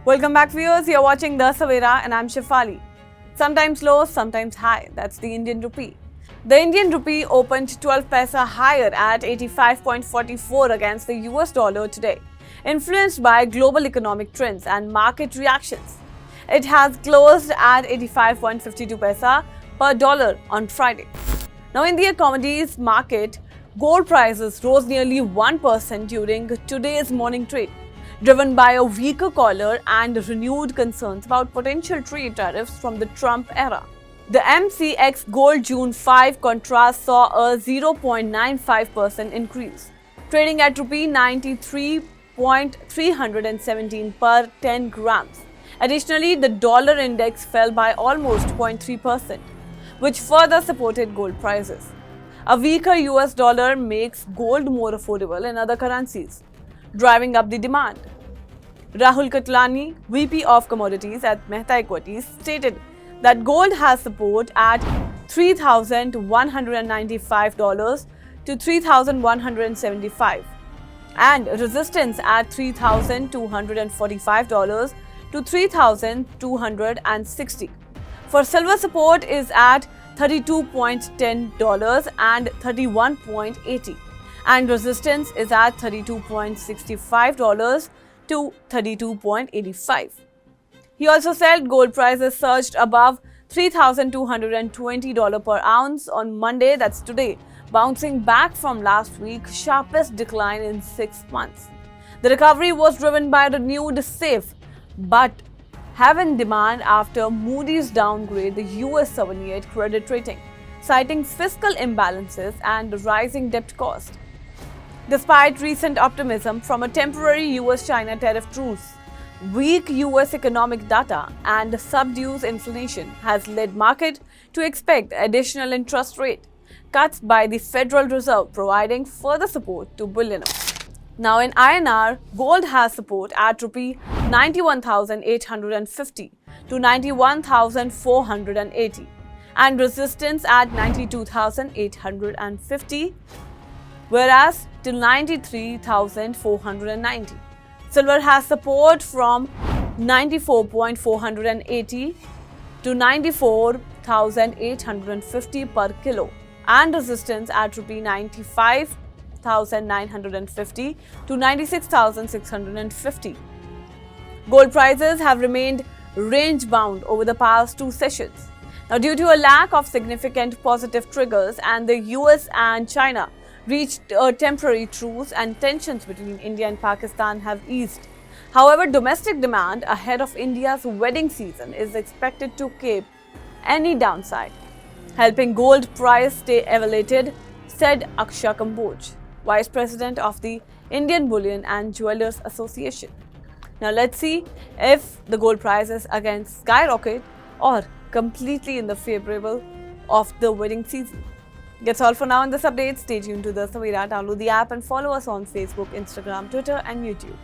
Welcome back, viewers. You're watching The Savera and I'm Shefali. Sometimes low, sometimes high. That's the Indian rupee. The Indian rupee opened 12 paisa higher at 85.44 against the US dollar today, influenced by global economic trends and market reactions. It has closed at 85.52 paisa per dollar on Friday. Now, in the commodities market, gold prices rose nearly 1% during today's morning trade, driven by a weaker collar and renewed concerns about potential trade tariffs from the Trump era. The MCX Gold June 5 contrast saw a 0.95% increase, trading at Rupee 93.317 per 10 grams. Additionally, the dollar index fell by almost 0.3%, which further supported gold prices. A weaker US dollar makes gold more affordable in other currencies, driving up the demand. Rahul Katlani, VP of Commodities at Mehta Equities, stated that gold has support at $3,195 to $3,175 and resistance at $3,245 to $3,260. For silver, support is at $32.10 and $31.80, and resistance is at $32.65 to $32.85. He also said gold prices surged above $3,220 per ounce on Monday, that's today, bouncing back from last week's sharpest decline in 6 months. The recovery was driven by renewed safe but haven demand after Moody's downgrade the US 7-year credit rating, citing fiscal imbalances and rising debt cost. Despite recent optimism from a temporary US-China tariff truce, weak US economic data and subdued inflation has led market to expect additional interest rate cuts by the Federal Reserve, providing further support to billionaires. Now, in INR, gold has support at Rupee 91,850 to 91,480 and resistance at 92,850, whereas to 93,490. Silver has support from 94,480 to 94,850 per kilo and resistance at Rupee 95,950 to 96,650. Gold prices have remained range-bound over the past 2 sessions. Now, due to a lack of significant positive triggers and the US and China reached a temporary truce and tensions between India and Pakistan have eased. However, domestic demand ahead of India's wedding season is expected to keep any downside, helping gold price stay elevated, said Akshay Kamboj, Vice President of the Indian Bullion and Jewelers Association. Now, let's see if the gold prices again skyrocket or completely in the favorable of the wedding season. That's all for now in this update. Stay tuned to The Savera. Download the app and follow us on Facebook, Instagram, Twitter and YouTube.